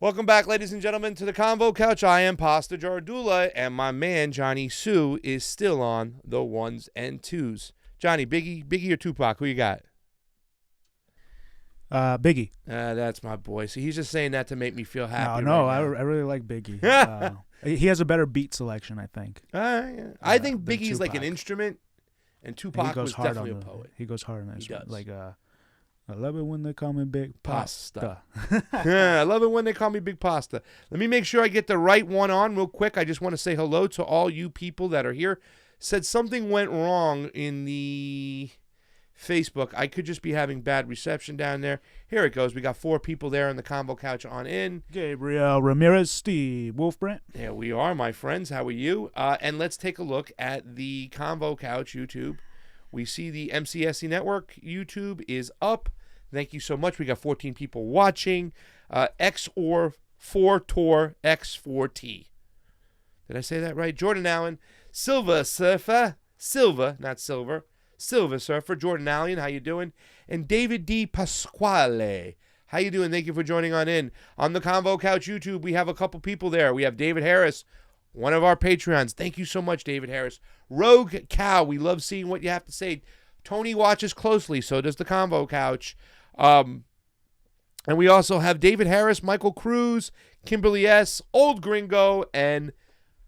Welcome back, ladies and gentlemen, to the Convo Couch. I am Pasta Jardula, and my man, Jonny Tsu, is still on the ones and twos. Johnny, Biggie or Tupac? Who you got? Biggie. That's my boy. See, he's just saying that to make me feel happy. I really like Biggie. He has a better beat selection, I think. Yeah. I think Biggie's like an instrument, and Tupac was definitely a poet. He goes hard on that. He does. Like, I love it when they call me Big Pasta. Yeah, I love it when they call me Big Pasta. Let me make sure I get the right one on real quick. I just want to say hello to all you people that are here. Said something went wrong in the Facebook. I could just be having bad reception down there. Here it goes. We got 4 people there on the Convo Couch on in. Gabriel Ramirez, Steve Wolfbrant. There we are, my friends. How are you? And let's take a look at the Convo Couch YouTube. We see the MCSC Network YouTube is up. Thank you so much. We got 14 people watching. X or 4 Tour X4T. Did I say that right? Jordan Allen, Silva Surfer, Silva, not Silver, Silva Surfer, Jordan Allen, how you doing? And David D. Pasquale, how you doing? Thank you for joining on in. On the Convo Couch YouTube, we have a couple people there. We have David Harris, one of our Patreons. Thank you so much, David Harris. Rogue Cow, we love seeing what you have to say. Tony watches closely, so does the Convo Couch. And we also have David Harris, Michael Cruz, Kimberly S., Old Gringo, and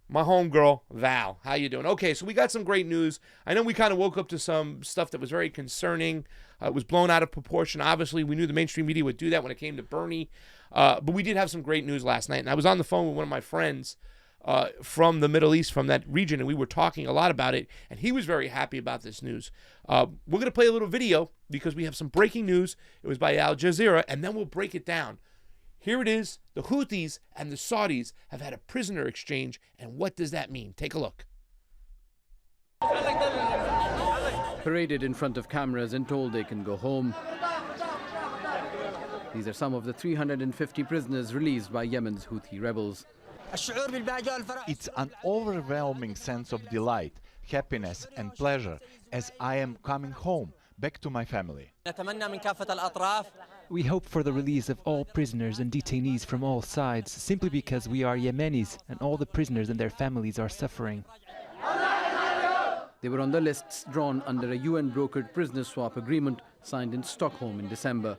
my homegirl, Val. How you doing? Okay, so we got some great news. I know we kind of woke up to some stuff that was very concerning. It was blown out of proportion. Obviously, we knew the mainstream media would do that when it came to Bernie. But we did have some great news last night. And I was on the phone with one of my friends from the Middle East, from that region, and we were talking a lot about it, and he was very happy about this news. We're going to play a little video because we have some breaking news. It was by Al Jazeera, and then we'll break it down. Here it is. The Houthis and the Saudis have had a prisoner exchange, and what does that mean? Take a look. Paraded in front of cameras and told they can go home. These are some of the 350 prisoners released by Yemen's Houthi rebels. It's an overwhelming sense of delight, happiness and pleasure as I am coming home, back to my family. We hope for the release of all prisoners and detainees from all sides, simply because we are Yemenis and all the prisoners and their families are suffering. They were on the lists drawn under a UN-brokered prisoner swap agreement signed in Stockholm in December.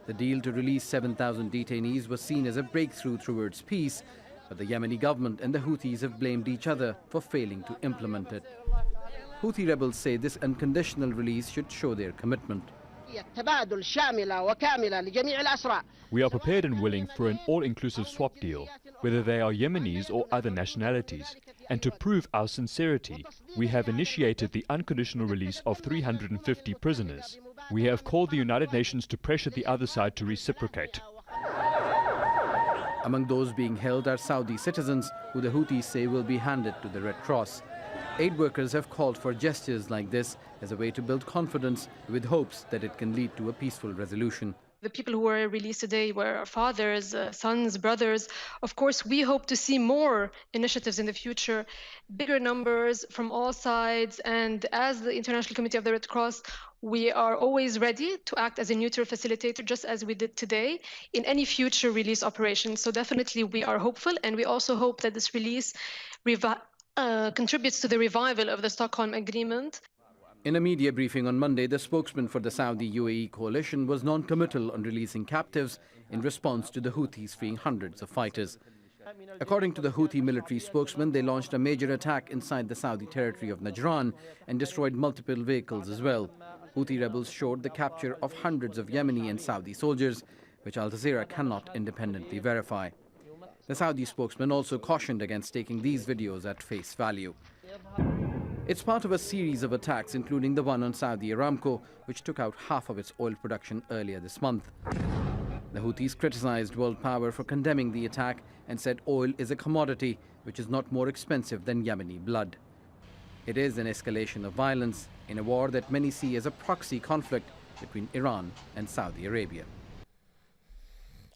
The deal to release 7,000 detainees was seen as a breakthrough towards peace, but the Yemeni government and the Houthis have blamed each other for failing to implement it. Houthi rebels say this unconditional release should show their commitment. We are prepared and willing for an all-inclusive swap deal, whether they are Yemenis or other nationalities. And to prove our sincerity, we have initiated the unconditional release of 350 prisoners. We have called the United Nations to pressure the other side to reciprocate. Among those being held are Saudi citizens who the Houthis say will be handed to the Red Cross. Aid workers have called for gestures like this as a way to build confidence with hopes that it can lead to a peaceful resolution. The people who were released today were our fathers, sons, brothers. Of course, we hope to see more initiatives in the future, bigger numbers from all sides. And as the International Committee of the Red Cross, we are always ready to act as a neutral facilitator, just as we did today, in any future release operation. So definitely we are hopeful, and we also hope that this release contributes to the revival of the Stockholm Agreement. In a media briefing on Monday, the spokesman for the Saudi-UAE coalition was non-committal on releasing captives in response to the Houthis freeing hundreds of fighters. According to the Houthi military spokesman, they launched a major attack inside the Saudi territory of Najran and destroyed multiple vehicles as well. Houthi rebels showed the capture of hundreds of Yemeni and Saudi soldiers, which Al Jazeera cannot independently verify. The Saudi spokesman also cautioned against taking these videos at face value. It's part of a series of attacks, including the one on Saudi Aramco, which took out half of its oil production earlier this month. The Houthis criticized world power for condemning the attack and said oil is a commodity which is not more expensive than Yemeni blood. It is an escalation of violence in a war that many see as a proxy conflict between Iran and Saudi Arabia.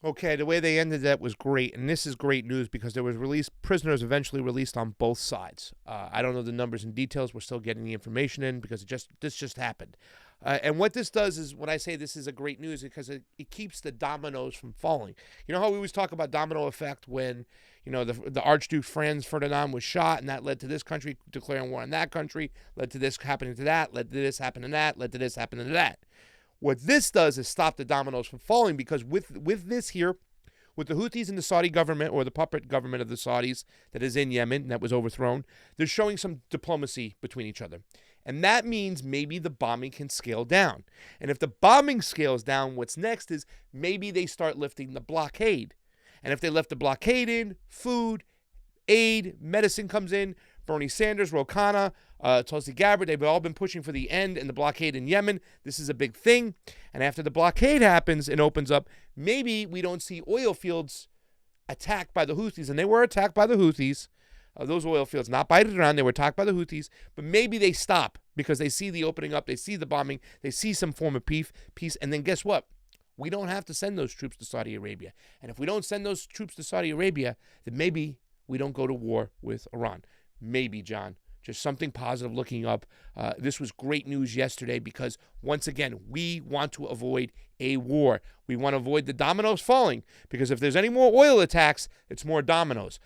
Okay, the way they ended that was great, and this is great news because there was prisoners eventually released on both sides. I don't know the numbers and details. We're still getting the information in because this just happened. And what this does is, when I say this is a great news, because it keeps the dominoes from falling. You know how we always talk about domino effect when, the Archduke Franz Ferdinand was shot, and that led to this country declaring war on that country, led to this happening to that, led to this happening to that, led to this happening to that. What this does is stop the dominoes from falling, because with this here, with the Houthis and the Saudi government, or the puppet government of the Saudis that is in Yemen and that was overthrown, they're showing some diplomacy between each other. And that means maybe the bombing can scale down. And if the bombing scales down, what's next is maybe they start lifting the blockade. And if they lift the blockade in, food, aid, medicine comes in. Bernie Sanders, Ro Khanna, Tulsi Gabbard, they've all been pushing for the end and the blockade in Yemen. This is a big thing. And after the blockade happens and opens up, maybe we don't see oil fields attacked by the Houthis. And they were attacked by the Houthis. Those oil fields, not by Iran, they were attacked by the Houthis. But maybe they stop because they see the opening up, they see the bombing, they see some form of peace. And then guess what? We don't have to send those troops to Saudi Arabia. And if we don't send those troops to Saudi Arabia, then maybe we don't go to war with Iran. Maybe, John. Just something positive looking up. This was great news yesterday because, once again, we want to avoid a war. We want to avoid the dominoes falling, because if there's any more oil attacks, it's more dominoes.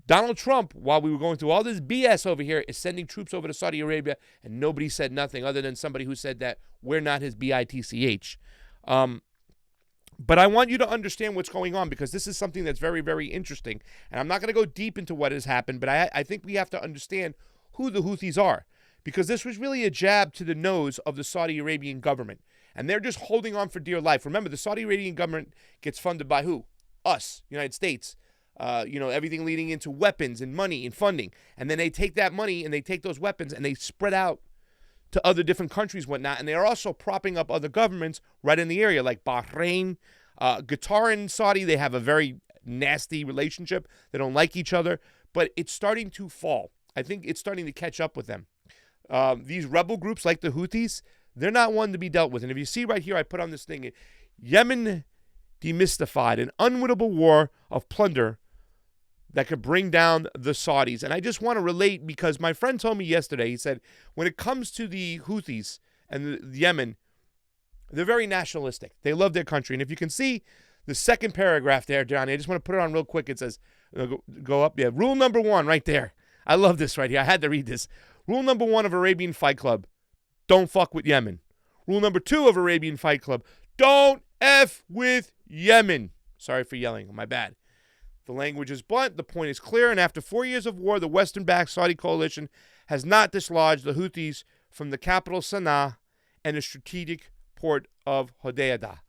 Donald Trump, while we were going through all this BS over here, is sending troops over to Saudi Arabia, and nobody said nothing other than somebody who said that we're not his BITCH. But I want you to understand what's going on, because this is something that's very, very interesting. And I'm not going to go deep into what has happened, but I think we have to understand who the Houthis are, because this was really a jab to the nose of the Saudi Arabian government. And they're just holding on for dear life. Remember, the Saudi Arabian government gets funded by who? Us, United States. Everything leading into weapons and money and funding. And then they take that money and they take those weapons and they spread out to other different countries, whatnot. And they are also propping up other governments right in the area, like Bahrain, Qatar and Saudi. They have a very nasty relationship. They don't like each other, but it's starting to fall. I think it's starting to catch up with them. These rebel groups like the Houthis, they're not one to be dealt with. And if you see right here, I put on this thing, Yemen demystified, an unwinnable war of plunder that could bring down the Saudis. And I just want to relate, because my friend told me yesterday, he said, when it comes to the Houthis and the Yemen, they're very nationalistic. They love their country. And if you can see the second paragraph there, Johnny, I just want to put it on real quick. It says, go up. Yeah, rule number 1 right there. I love this right here. I had to read this. Rule number 1 of Arabian Fight Club, don't fuck with Yemen. Rule number 2 of Arabian Fight Club, don't F with Yemen. Sorry for yelling. My bad. The language is blunt, the point is clear, and after 4 years of war, the Western-backed Saudi coalition has not dislodged the Houthis from the capital Sana'a and the strategic port of Hodeidah.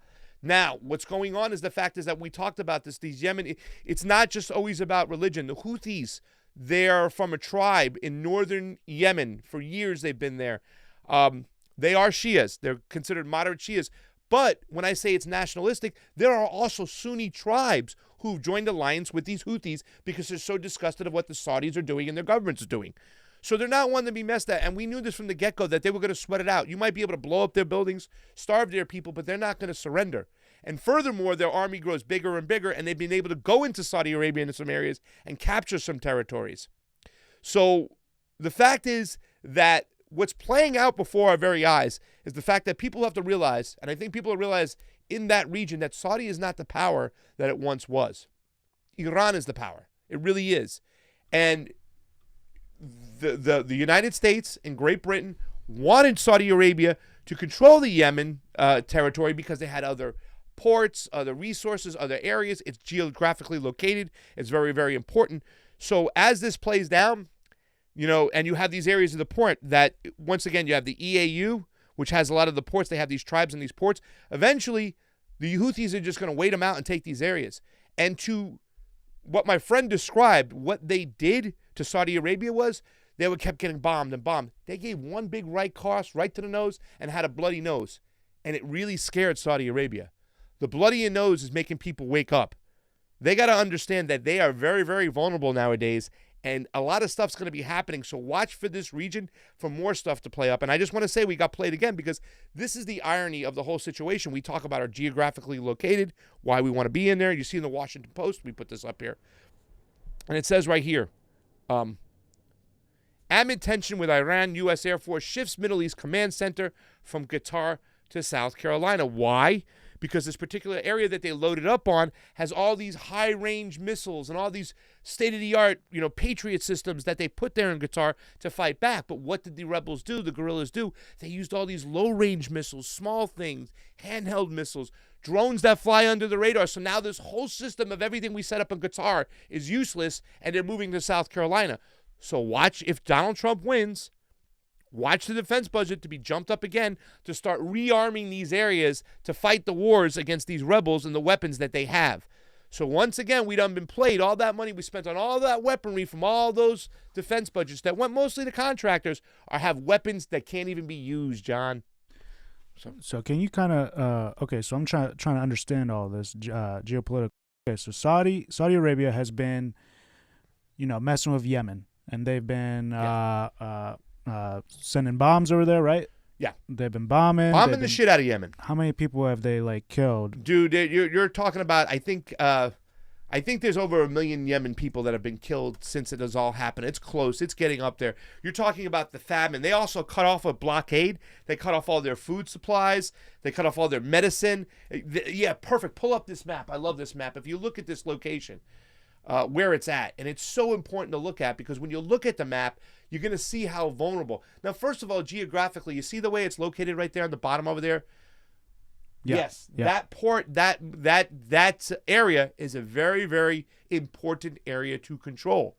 Now, what's going on is the fact is that we talked about this, these Yemen, it's not just always about religion. The Houthis, they're from a tribe in northern Yemen. For years they've been there. They are Shias. They're considered moderate Shias. But when I say it's nationalistic, there are also Sunni tribes who've joined alliance with these Houthis because they're so disgusted of what the Saudis are doing and their governments are doing. So they're not one to be messed at. And we knew this from the get-go, that they were going to sweat it out. You might be able to blow up their buildings, starve their people, but they're not going to surrender. And furthermore, their army grows bigger and bigger, and they've been able to go into Saudi Arabia in some areas and capture some territories. So the fact is that what's playing out before our very eyes is the fact that people have to realize, and I think people realize in that region, that Saudi is not the power that it once was. Iran is the power. It really is. And the United States and Great Britain wanted Saudi Arabia to control the Yemen territory because they had other ports, other resources, other areas. It's geographically located. It's very, very important. So as this plays down, and you have these areas of the port that, once again, you have the EAU, which has a lot of the ports. They have these tribes in these ports. Eventually, the Houthis are just going to wait them out and take these areas. And to what my friend described, what they did to Saudi Arabia was they kept getting bombed and bombed. They gave one big right cross right to the nose and had a bloody nose. And it really scared Saudi Arabia. The bloody nose is making people wake up. They got to understand that they are very, very vulnerable nowadays. And a lot of stuff's going to be happening. So watch for this region for more stuff to play up. And I just want to say we got played again because this is the irony of the whole situation. We talk about our geographically located, why we want to be in there. You see in the Washington Post, we put this up here. And it says right here, Amid tension with Iran, U.S. Air Force shifts Middle East Command Center from Qatar to South Carolina. Why? Because this particular area that they loaded up on has all these high-range missiles and all these state-of-the-art, Patriot systems that they put there in Qatar to fight back. But what did the rebels do, the guerrillas do? They used all these low-range missiles, small things, handheld missiles, drones that fly under the radar. So now this whole system of everything we set up in Qatar is useless, and they're moving to South Carolina. So watch, if Donald Trump wins, watch the defense budget to be jumped up again to start rearming these areas to fight the wars against these rebels and the weapons that they have. So once again, we done been played. All that money we spent on all that weaponry from all those defense budgets that went mostly to contractors are have weapons that can't even be used, John. So can you kind of okay? So I'm trying to understand all this geopolitical. Okay, so Saudi Arabia has been, messing with Yemen, and they've been sending bombs over there, right? Yeah, they've been bombing the shit out of Yemen. How many people have they killed? Dude, you're talking about. I think there's over 1 million Yemen people that have been killed since it has all happened. It's close. It's getting up there. You're talking about the famine. They also cut off a blockade. They cut off all their food supplies. They cut off all their medicine. Yeah, perfect. Pull up this map. I love this map. If you look at this location, where it's at, and it's so important to look at because when you look at the map, you're going to see how vulnerable. Now, first of all, geographically, you see the way it's located right there on the bottom over there? Yeah. Yes, yeah. That port, that area is a very, very important area to control.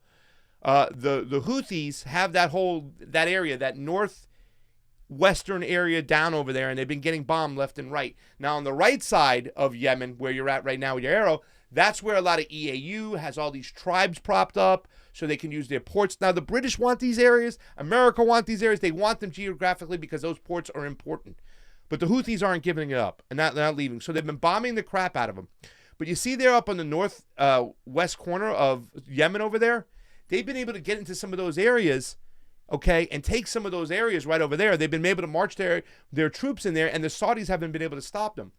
The Houthis have that area, that northwestern area down over there, and they've been getting bombed left and right. Now, on the right side of Yemen, where you're at right now with your arrow, that's where a lot of EAU has all these tribes propped up so they can use their ports. Now, the British want these areas. America want these areas. They want them geographically because those ports are important. But the Houthis aren't giving it up and not leaving. So they've been bombing the crap out of them. But you see there up on the north west corner of Yemen over there, they've been able to get into some of those areas, okay, and take some of those areas right over there. They've been able to march their troops in there, and the Saudis haven't been able to stop them.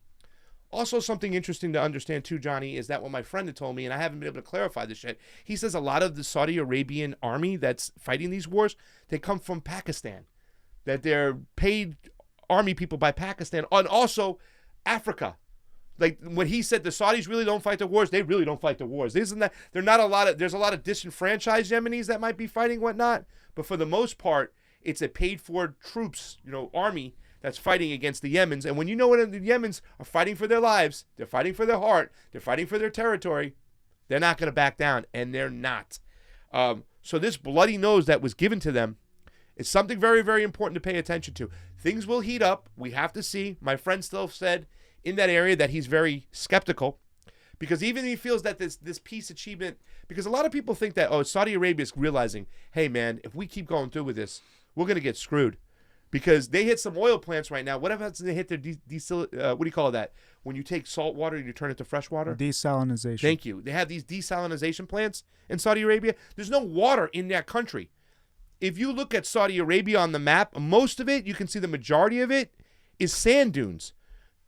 Also, something interesting to understand too, Johnny, is that what my friend had told me, and I haven't been able to clarify this yet, he says a lot of the Saudi Arabian army that's fighting these wars, they come from Pakistan, that they're paid army people by Pakistan, and also Africa. Like when he said the Saudis really don't fight the wars, they really don't fight the wars. There's a lot of disenfranchised Yemenis that might be fighting whatnot, but for the most part, it's a paid for troops, army that's fighting against the Yemens. And when you know what the Yemens are fighting for their lives, they're fighting for their heart, they're fighting for their territory, they're not going to back down, and they're not. So this bloody nose that was given to them is something very, very important to pay attention to. Things will heat up. We have to see. My friend still said in that area that he's very skeptical because even he feels that this peace achievement, because a lot of people think that, Saudi Arabia is realizing, hey, man, if we keep going through with this, we're going to get screwed. Because they hit some oil plants right now. What happens if they hit their what do you call that? When you take salt water and you turn it to fresh water? Desalinization. Thank you. They have these desalinization plants in Saudi Arabia. There's no water in that country. If you look at Saudi Arabia on the map, most of it, you can see the majority of it is sand dunes.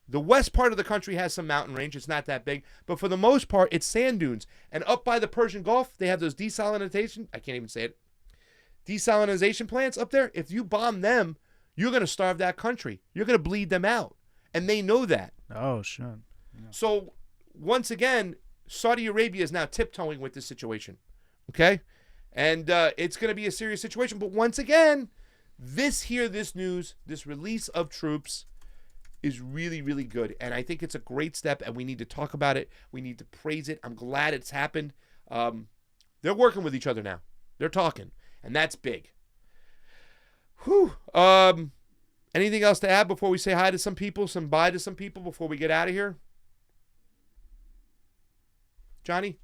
The west part of the country has some mountain range. It's not that big. But for the most part, it's sand dunes. And up by the Persian Gulf, they have those desalinization plants up there. If you bomb them, you're going to starve that country. You're going to bleed them out. And they know that. Oh, shit. Yeah. So, once again, Saudi Arabia is now tiptoeing with this situation. Okay? And it's going to be a serious situation. But once again, this news, this release of troops is really, really good. And I think it's a great step, and we need to talk about it. We need to praise it. I'm glad it's happened. They're working with each other now. They're talking. And that's big. Whew. Anything else to add before we say hi to some people, some bye to some people before we get out of here? Johnny?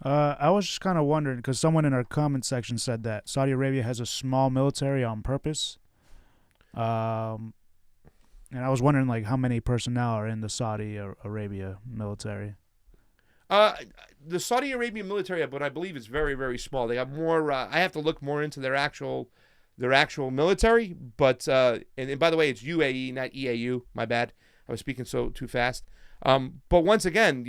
I was just kind of wondering, because someone in our comment section said that Saudi Arabia has a small military on purpose. And I was wondering, how many personnel are in the Saudi Arabia military? The Saudi Arabian military, but I believe it's very, very small. They have more, I have to look more into their actual military, but and by the way, it's UAE, not EAU. My bad. I was speaking too fast. But once again,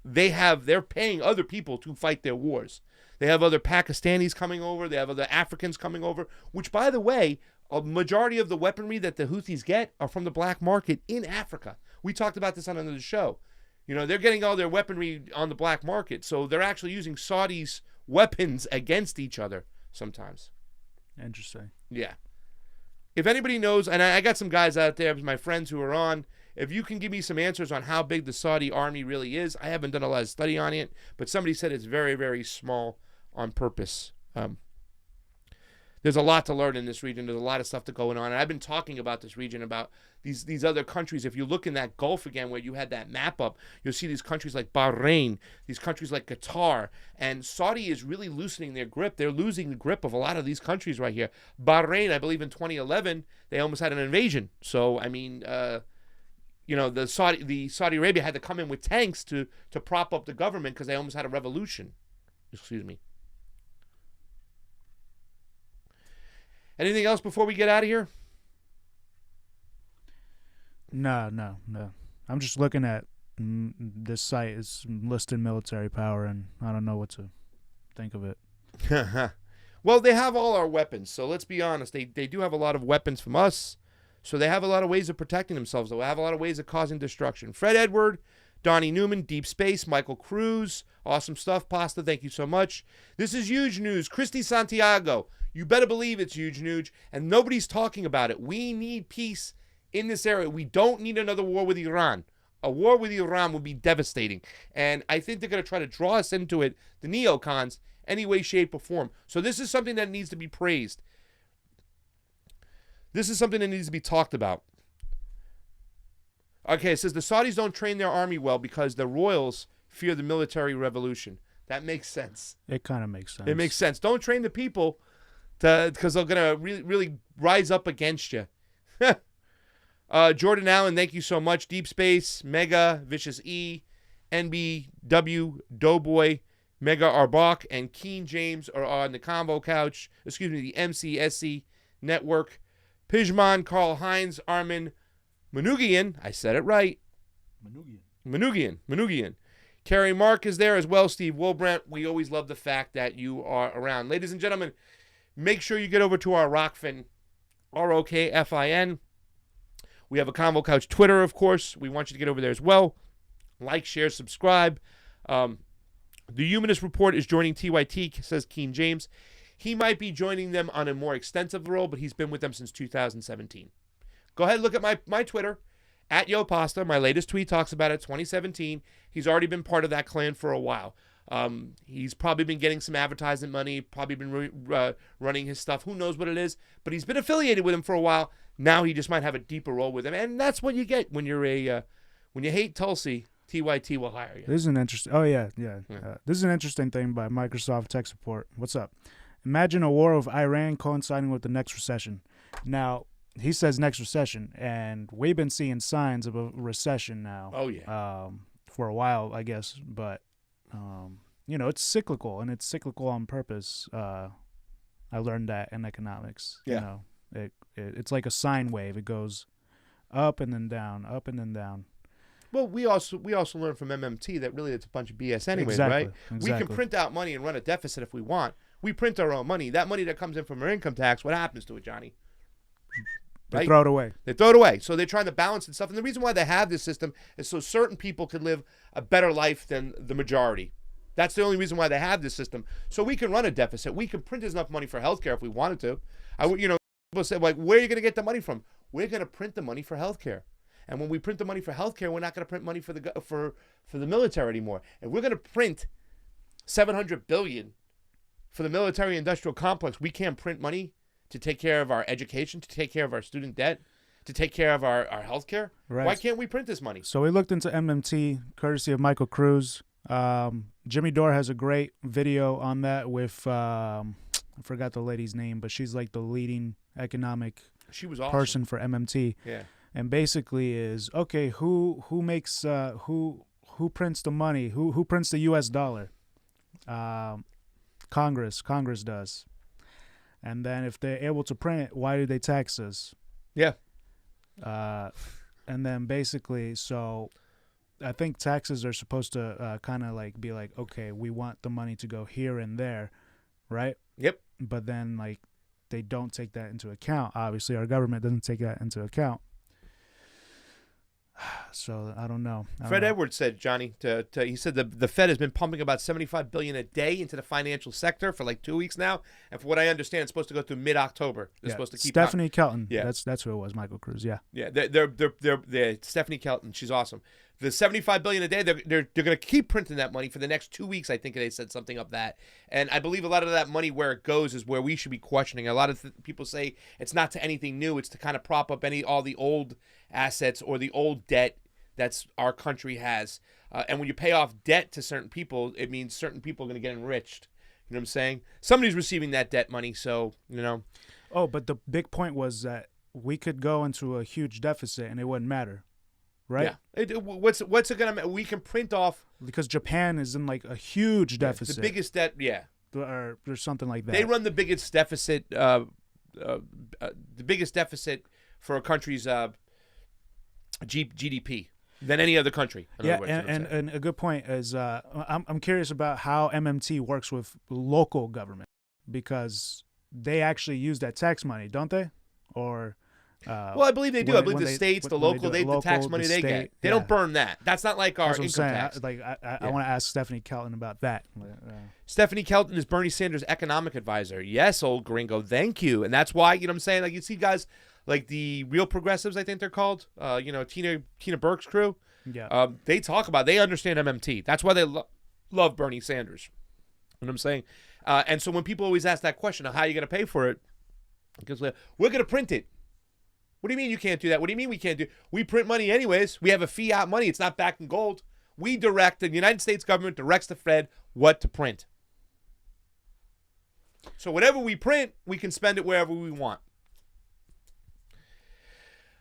they're paying other people to fight their wars. They have other Pakistanis coming over. They have other Africans coming over, which, by the way, a majority of the weaponry that the Houthis get are from the black market in Africa. We talked about this on another show. You know, they're getting all their weaponry on the black market, so they're actually using Saudis' weapons against each other sometimes. Interesting. Yeah. If anybody knows, and I got some guys out there, my friends who are on, if you can give me some answers on how big the Saudi army really is, I haven't done a lot of study on it, but somebody said it's very, very small on purpose. There's a lot to learn in this region. There's a lot of stuff going on. And I've been talking about this region, about these other countries. If you look in that Gulf again where you had that map up, you'll see these countries like Bahrain, these countries like Qatar. And Saudi is really loosening their grip. They're losing the grip of a lot of these countries right here. Bahrain, I believe in 2011, they almost had an invasion. So, I mean, you know, the Saudi Arabia had to come in with tanks to prop up the government because they almost had a revolution. Excuse me. Anything else before we get out of here? No. I'm just looking at this site. It's listed military power, and I don't know what to think of it. Well, they have all our weapons, so let's be honest. They do have a lot of weapons from us, so they have a lot of ways of protecting themselves. They have a lot of ways of causing destruction. Fred Edward, Donnie Newman, Deep Space, Michael Cruz, awesome stuff. Pasta, thank you so much. This is huge news. Christy Santiago, you better believe it's huge news, and nobody's talking about it. We need peace in this area. We don't need another war with Iran. A war with Iran would be devastating, and I think they're going to try to draw us into it, the neocons, any way, shape, or form. So this is something that needs to be praised. This is something that needs to be talked about. Okay, it says the Saudis don't train their army well because the royals fear the military revolution. That makes sense. It kind of makes sense. It makes sense. Don't train the people because they're going to really rise up against you. Jordan Allen, thank you so much. Deep Space, Mega, Vicious E, NBW, Doughboy, Mega Arbach, and Keen James are on the CONVO couch. Excuse me, the MCSC network. Pijman, Carl Hines, Armin Manugian. I said it right. Manugian. Carrie Mark is there as well. Steve Wilbrandt. We always love the fact that you are around. Ladies and gentlemen, make sure you get over to our Rockfin, ROKFIN. We have a CONVO Couch Twitter, of course. We want you to get over there as well. Like, share, subscribe. The Humanist Report is joining TYT, says Keen James. He might be joining them on a more extensive role, but he's been with them since 2017. Go ahead and look at my Twitter, at YoPasta. My latest tweet talks about it, 2017. He's already been part of that clan for a while. He's probably been getting some advertising money, probably been running his stuff. Who knows what it is? But he's been affiliated with him for a while. Now he just might have a deeper role with him. And that's what you get when you're when you hate Tulsi, TYT will hire you. This is an interesting. Oh yeah. This is an interesting thing by Microsoft Tech Support. What's up? Imagine a war of Iran coinciding with the next recession. Now he says next recession, and we've been seeing signs of a recession now. Oh yeah. For a while, I guess, but you know, it's cyclical, and it's cyclical on purpose. I learned that in economics. Yeah. You know, it's like a sine wave. It goes up and then down, up and then down. Well, we also learned from MMT that really it's a bunch of BS anyways, Exactly, right? exactly. We can print out money and run a deficit if we want. We print our own money. That money that comes in from our income tax, what happens to it, Johnny? They throw it away. They throw it away. So they're trying to balance and stuff. And the reason why they have this system is so certain people can live a better life than the majority. That's the only reason why they have this system. So we can run a deficit. We can print enough money for healthcare if we wanted to. People say, like, where are you going to get the money from? We're going to print the money for healthcare. And when we print the money for healthcare, we're not going to print money for the military anymore. And we're going to print $700 billion for the military-industrial complex. We can't print money to take care of our education, to take care of our student debt, to take care of our healthcare. Right. Why can't we print this money? So we looked into MMT, courtesy of Michael Cruz. Jimmy Dore has a great video on that with I forgot the lady's name, but she's like the leading economic She was awesome. person for MMT. Yeah. And basically is okay. Who makes who prints the money? Who prints the U.S. dollar? Congress does. And then if they're able to print it, why do they tax us? Yeah. And then basically, so I think taxes are supposed to kind of like be like, okay, we want the money to go here and there, right? Yep. But then like they don't take that into account. Obviously, our government doesn't take that into account. So I don't know. Fred Edwards said, Johnny, he said the Fed has been pumping about $75 billion a day into the financial sector for like 2 weeks now, and for what I understand, it's supposed to go through mid-October. They're supposed to keep Stephanie Kelton. Yeah, that's who it was. Michael Cruz. Yeah. Yeah, they're Stephanie Kelton. She's awesome. The $75 billion a day, they're going to keep printing that money for the next 2 weeks. I think they said something of that, and I believe a lot of that money where it goes is where we should be questioning. A lot of people say it's not to anything new; it's to kind of prop up all the old assets or the old debt that's our country has. And when you pay off debt to certain people, it means certain people are going to get enriched. You know what I'm saying? Somebody's receiving that debt money, so you know. Oh, but the big point was that we could go into a huge deficit and it wouldn't matter. Right? Yeah. What's it gonna? We can print off because Japan is in like a huge deficit. The biggest debt, yeah, or something like that. They run the biggest deficit. The biggest deficit for a country's GDP than any other country. Yeah, and a good point is I'm curious about how MMT works with local government because they actually use that tax money, don't they? Or well, I believe they do. I believe the states, the local, the tax money they get. They don't burn that. That's not like our income tax. I want to ask Stephanie Kelton about that. Stephanie Kelton is Bernie Sanders' economic advisor. Yes, old gringo. Thank you. And that's why, you know what I'm saying? Like you see guys like the Real Progressives, I think they're called, Tina Burke's crew. Yeah. They talk about, they understand MMT. That's why they love Bernie Sanders. You know what I'm saying? And so when people always ask that question of how are you going to pay for it, because we're going to print it. What do you mean you can't do that? What do you mean we can't do? We print money anyways. We have a fiat money. It's not backed in gold. We direct, the United States government directs the Fed what to print. So whatever we print, we can spend it wherever we want.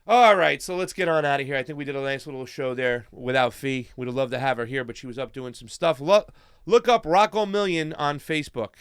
All right, so let's get on out of here. I think we did a nice little show there without Fee. We'd have loved to have her here, but she was up doing some stuff. Look up Rocco Million on Facebook.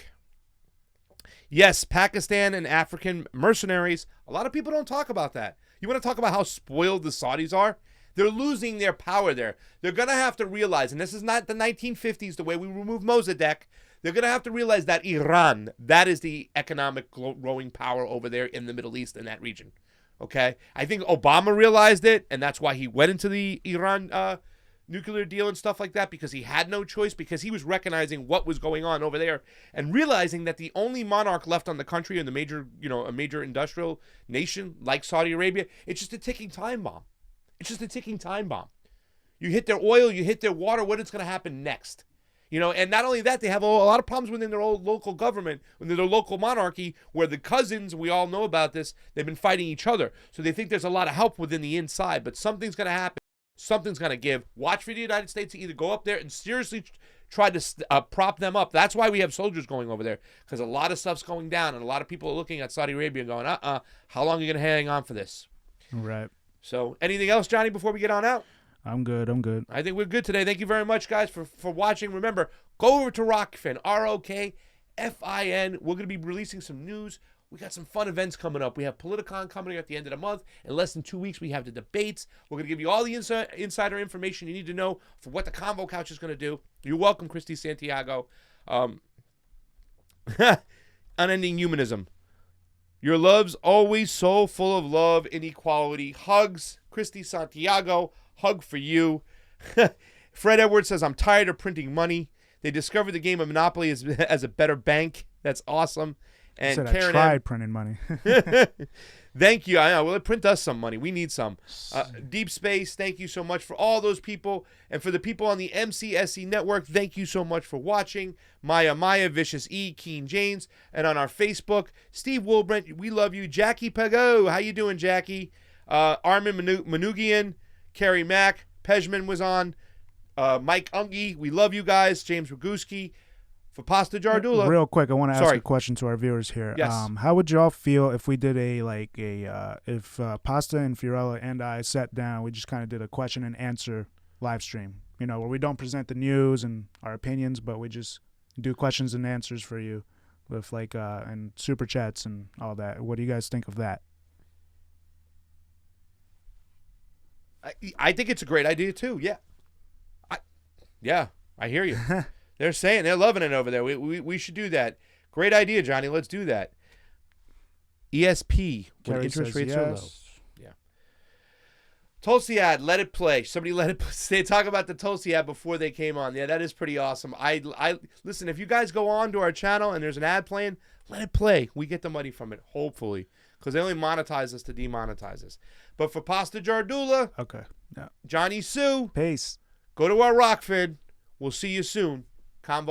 Yes, Pakistan and African mercenaries. A lot of people don't talk about that. You want to talk about how spoiled the Saudis are? They're losing their power there. They're going to have to realize, and this is not the 1950s, the way we removed Mossadegh. They're going to have to realize that Iran, that is the economic growing power over there in the Middle East in that region. Okay? I think Obama realized it, and that's why he went into the Iran nuclear deal and stuff like that, because he had no choice, because he was recognizing what was going on over there and realizing that the only monarch left on the country in the major, a major industrial nation like Saudi Arabia, it's just a ticking time bomb. It's just a ticking time bomb. You hit their oil, you hit their water, what is going to happen next? And not only that, they have a lot of problems within their old local government, within their local monarchy, where the cousins, we all know about this, they've been fighting each other. So they think there's a lot of help within the inside, but something's going to happen. Something's going to give. Watch for the United States to either go up there and seriously try to prop them up. That's why we have soldiers going over there, because a lot of stuff's going down, and a lot of people are looking at Saudi Arabia and going, how long are you going to hang on for this? Right. So anything else, Johnny, before we get on out? I'm good. I think we're good today. Thank you very much, guys, for watching. Remember, go over to Rockfin, ROKFIN. We're going to be releasing some news. We got some fun events coming up. We have Politicon coming at the end of the month. In less than 2 weeks, we have the debates. We're going to give you all the insider information you need to know for what the Convo Couch is going to do. You're welcome, Christy Santiago. Unending humanism. Your love's always so full of love and equality. Hugs, Christy Santiago. Hug for you. Fred Edwards says, I'm tired of printing money. They discovered the game of Monopoly as a better bank. That's awesome. And Karen I tried printing money. Thank you. I know. Well, print us some money. We need some. Deep Space, thank you so much for all those people. And for the people on the MCSE network, thank you so much for watching. Maya, Vicious E, Keen James. And on our Facebook, Steve Wilbrent, we love you. Jackie Pago, how you doing, Jackie? Armin Manugian, Carrie Mack, Pejman was on. Mike Ungi, we love you guys. James Roguski. For Pasta Jardula. Real quick, I want to ask a question to our viewers here. Yes. How would y'all feel if we did if Pasta and Fiorella and I sat down, we just kind of did a question and answer live stream, where we don't present the news and our opinions, but we just do questions and answers for you with and super chats and all that. What do you guys think of that? I think it's a great idea too. Yeah. Yeah, I hear you. They're saying they're loving it over there. We should do that. Great idea, Johnny. Let's do that. ESP when Kerry interest says rates are low. yes. Yeah. Tulsi ad, let it play. Somebody let it. They talk about the Tulsi ad before they came on. Yeah, that is pretty awesome. I listen. If you guys go on to our channel and there's an ad playing, let it play. We get the money from it, hopefully, because they only monetize us to demonetize us. But for Pasta Jardula, Okay. Yeah. Johnny Sue, Peace. go to our Rockford. We'll see you soon. Convo